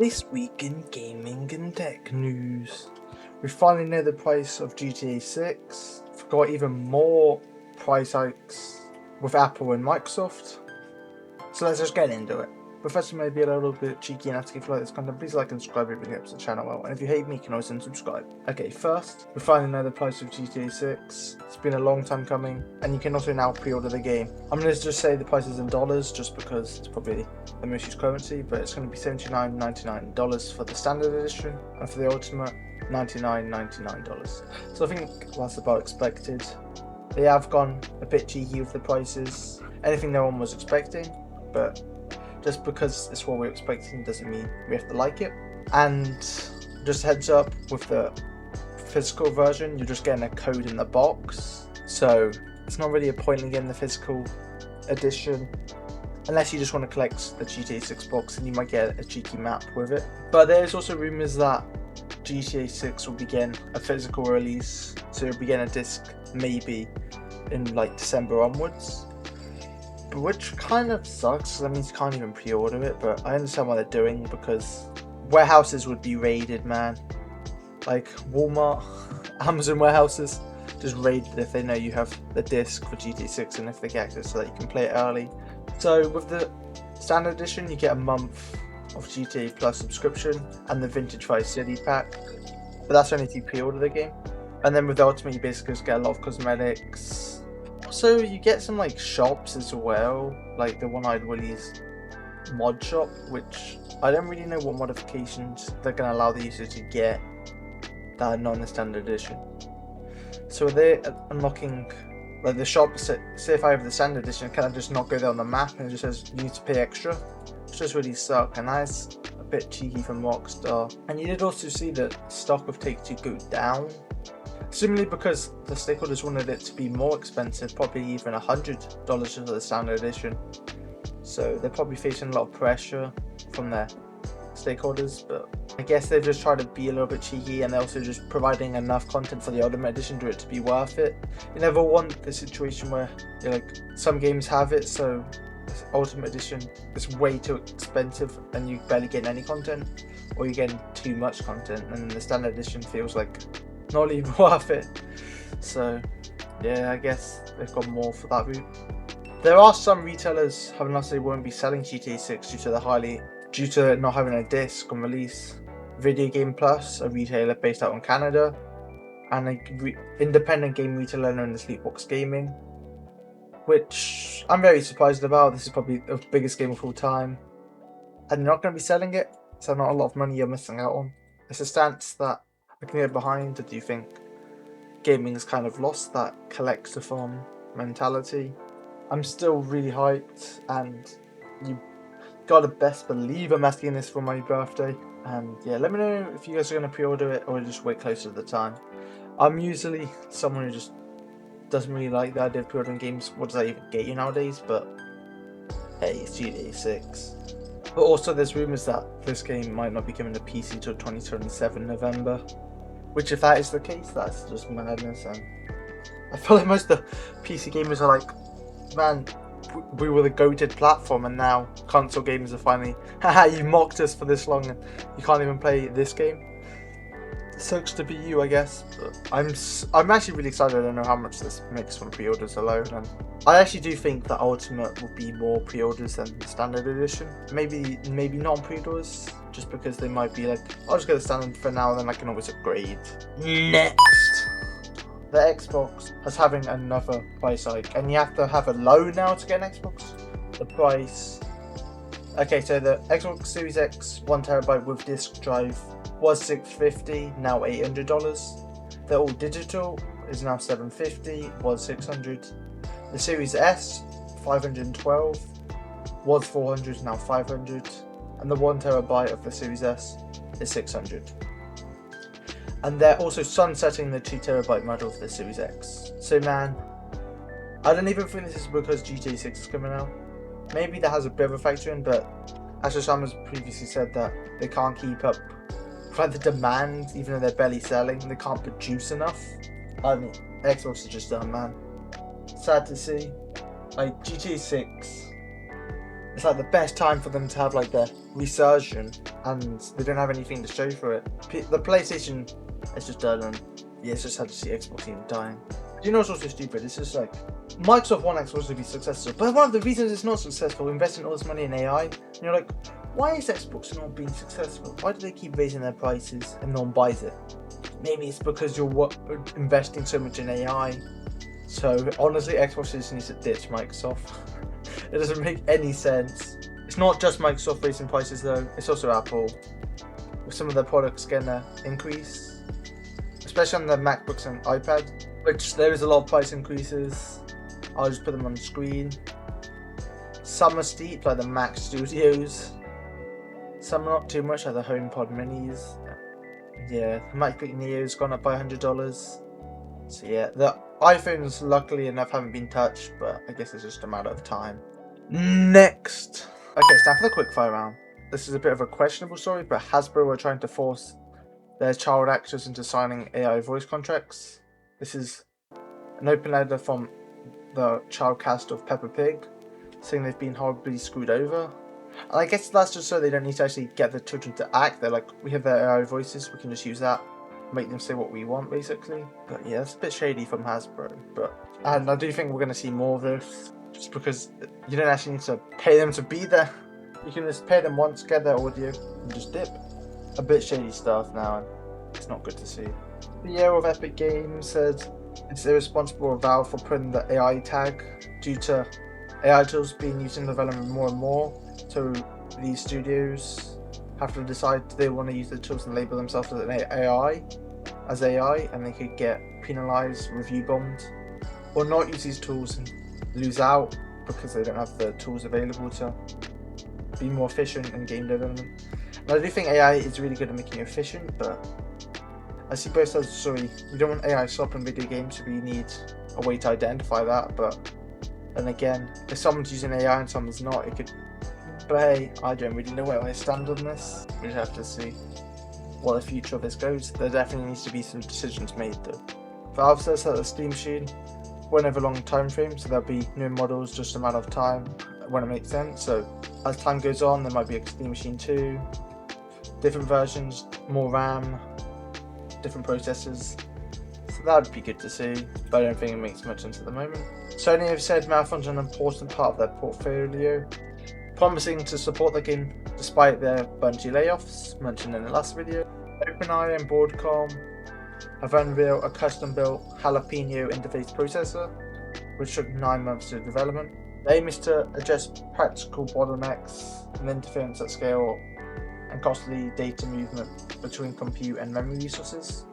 This week in gaming and tech news, we finally know the price of GTA 6. We've got even more price hikes with Apple and Microsoft. So let's just get into it. But first, maybe a little bit cheeky and ask if you like this content, please like and subscribe if you helps the channel out. And if you hate me, you can always unsubscribe. Okay, first, we finally know the price of GTA 6. It's been a long time coming, and you can also now pre-order the game. I'm going to just say the price is in dollars, just because it's probably the most used currency, but it's going to be $79.99 for the standard edition, and for the ultimate, $99.99. So I think that's about expected. They have gone a bit cheeky with the prices, anything no one was expecting, but just because it's what we're expecting doesn't mean we have to like it. And just heads up, with the physical version, you're just getting a code in the box, so it's not really a point in getting the physical edition unless you just want to collect the GTA 6 box, and you might get a cheeky map with it. But there's also rumours that GTA 6 will begin a physical release, so you'll begin a disc maybe in like December onwards, which kind of sucks. That means you can't even pre-order it, but I understand what they're doing, because warehouses would be raided, man. Like Walmart, Amazon warehouses just raided if they know you have the disc for GTA 6 and if they get access so that you can play it early. So with the standard edition, you get a month of GTA Plus subscription and the Vintage Vice City pack, but that's only if you pre-order the game. And then with the ultimate, you basically just get a lot of cosmetics. So you get some like shops as well, like the One-Eyed Willie's mod shop, which I don't really know what modifications they're going to allow the user to get that are not in the standard edition. So they're unlocking, like the shop, say if I have the standard edition, can I just not go there on the map and it just says you need to pay extra, which does really suck, and that's a bit cheeky from Rockstar. And you did also see that stock of Take-Two go down, similarly because the stakeholders wanted it to be more expensive, probably even $100 for the standard edition. So they're probably facing a lot of pressure from their stakeholders, but I guess they've just tried to be a little bit cheeky, and they're also just providing enough content for the ultimate edition for it to be worth it. You never want the situation where you're like, some games have it, so this ultimate edition is way too expensive and you barely get any content, or you're getting too much content, and then the standard edition feels like not even worth it. So yeah, I guess they've got more for that route. There are some retailers having announced they won't be selling GTA 6 due to not having a disc on release. Video Game Plus, a retailer based out in Canada, and an independent game retailer known as Sleepbox Gaming, which I'm very surprised about. This is probably the biggest game of all time, and you're not going to be selling it, so not a lot of money you're missing out on. It's a stance that I can get behind. Or do you think gaming has kind of lost that collectathon mentality? I'm still really hyped, and you gotta best believe I'm asking this for my birthday. And yeah, let me know if you guys are going to pre-order it or just wait closer to the time. I'm usually someone who just doesn't really like the idea of pre-ordering games. What does that even get you nowadays? But hey, it's GTA 6. But also there's rumours that this game might not be coming to PC till 2027 November. Which, if that is the case, that's just madness. And I feel like most of the PC gamers are like, man, we were the goated platform, and now console gamers are finally, haha, you mocked us for this long and you can't even play this game. Sucks to be you, I guess. But I'm actually really excited. I don't know how much this makes from pre-orders alone, and I actually do think that Ultimate will be more pre-orders than the standard edition. Maybe not on pre-orders, just because they might be like, I'll just get the standard for now and then I can always upgrade. Next, the Xbox is having another price hike, and you have to have a loan now to get an Xbox. The price. Okay, so the Xbox Series X 1TB with disc drive was $650, now $800. The all digital is now $750, was $600. The Series S 512 was $400, now $500, and the 1TB of the Series S is $600. And they're also sunsetting the 2TB model of the Series X. So man, I don't even think this is because GTA 6 is coming out. Maybe that has a bit of a factor in, but Astro Summers previously said that they can't keep up with the demand, even though they're barely selling. They can't produce enough. I mean, Xbox is just done, man. Sad to see. Like, GTA 6, it's like the best time for them to have like their resurgence and they don't have anything to show for it. The PlayStation is just done, and yeah, it's just sad to see Xbox even dying. You know what's also stupid? It's just like Microsoft want Xbox to be successful, but one of the reasons it's not successful, investing all this money in AI, and you're like, why is Xbox not being successful? Why do they keep raising their prices and no one buys it? Maybe it's because you're investing so much in AI. So honestly, Xbox just needs to ditch Microsoft. It doesn't make any sense. It's not just Microsoft raising prices though, it's also Apple. With some of their products getting an increase, especially on the MacBooks and iPad, which there is a lot of price increases. I'll just put them on the screen. Some are steep, like the Mac Studios. Some are not too much, like the HomePod Minis. Yeah, the MacBook Neo's gone up by $100. So yeah, the iPhones, luckily enough, haven't been touched, but I guess it's just a matter of time. Next. Okay, it's time for the quickfire round. This is a bit of a questionable story, but Hasbro are trying to force their child actors into signing AI voice contracts. This is an open letter from the child cast of Peppa Pig, saying they've been horribly screwed over. And I guess that's just so they don't need to actually get the children to act. They're like, we have their AI voices, we can just use that, make them say what we want, basically. But yeah, it's a bit shady from Hasbro. And I do think we're going to see more of this, just because you don't actually need to pay them to be there. You can just pay them once, get their audio, and just dip. A bit shady stuff now, and it's not good to see. The year of Epic Games said it's irresponsible of Valve for putting the AI tag due to AI tools being used in development more and more. So these studios have to decide do they want to use the tools and label themselves as an AI, and they could get penalized, review bombed, or not use these tools and lose out because they don't have the tools available to be more efficient in game development. And I do think AI is really good at making you efficient, but I see both sides of the story. You don't want AI stopping video games, so you need a way to identify that. But then again, if someone's using AI and someone's not, it could. But hey, I don't really know where I stand on this. We just have to see what the future of this goes. There definitely needs to be some decisions made though. Valve says that the Steam Machine won't have a long time frame, so there'll be new models just a matter of time when it makes sense. So as time goes on, there might be a Steam Machine 2, different versions, more RAM, different processors. So that would be good to see, but I don't think it makes much sense at the moment. Sony have said Marathon's an important part of their portfolio, promising to support the game despite their Bungie layoffs, mentioned in the last video. OpenAI and Broadcom have unveiled a custom-built Jalapeno interface processor, which took 9 months to development. The aim is to address practical bottlenecks and interference at scale and costly data movement between compute and memory resources,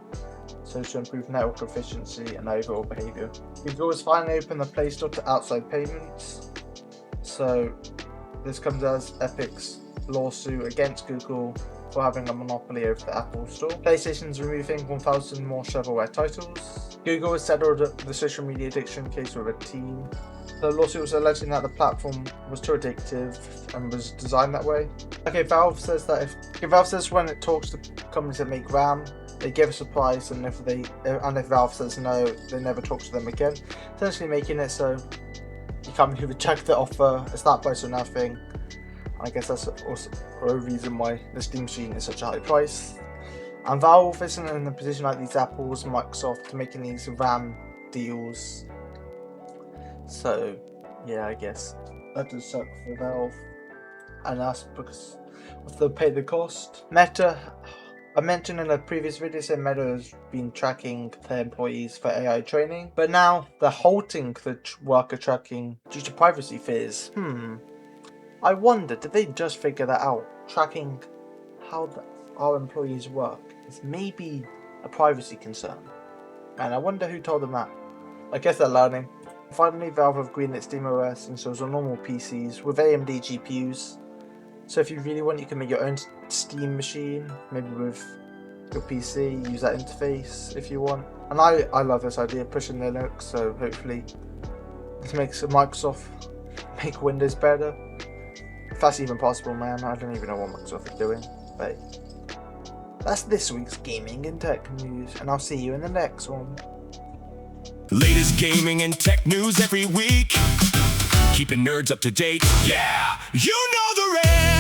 so to improve network efficiency and overall behavior. Google has finally opened the Play Store to outside payments, so this comes as Epic's lawsuit against Google for having a monopoly over the Apple Store. PlayStation's removing 1,000 more shovelware titles. Google has settled the social media addiction case with a team. The lawsuit was alleging that the platform was too addictive and was designed that way. Okay, Valve says that Valve says when it talks to companies that make RAM, they give us a price, and if Valve says no, they never talk to them again. Essentially making it so you can't reject the offer. It's that price or nothing. I guess that's also a reason why the Steam Machine is such a high price. And Valve isn't in a position like these Apple's, Microsoft, making these RAM deals. So, yeah, I guess that does suck for Valve. And that's because they'll pay the cost. Meta, I mentioned in a previous video, said Meta has been tracking their employees for AI training, but now they're halting the worker tracking due to privacy fears. I wonder, did they just figure that out? Tracking how our employees work is maybe a privacy concern. And I wonder who told them that. I guess they're learning. Finally, Valve have greenlit SteamOS installs on normal PCs with AMD GPUs. So if you really want, you can make your own Steam machine, maybe with your PC, use that interface if you want. And I love this idea, pushing Linux, so hopefully this makes Microsoft make Windows better. If that's even possible, man, I don't even know what Microsoft is doing. But that's this week's gaming and tech news, and I'll see you in the next one. Latest gaming and tech news every week. Keeping nerds up to date. Yeah, you know the rest.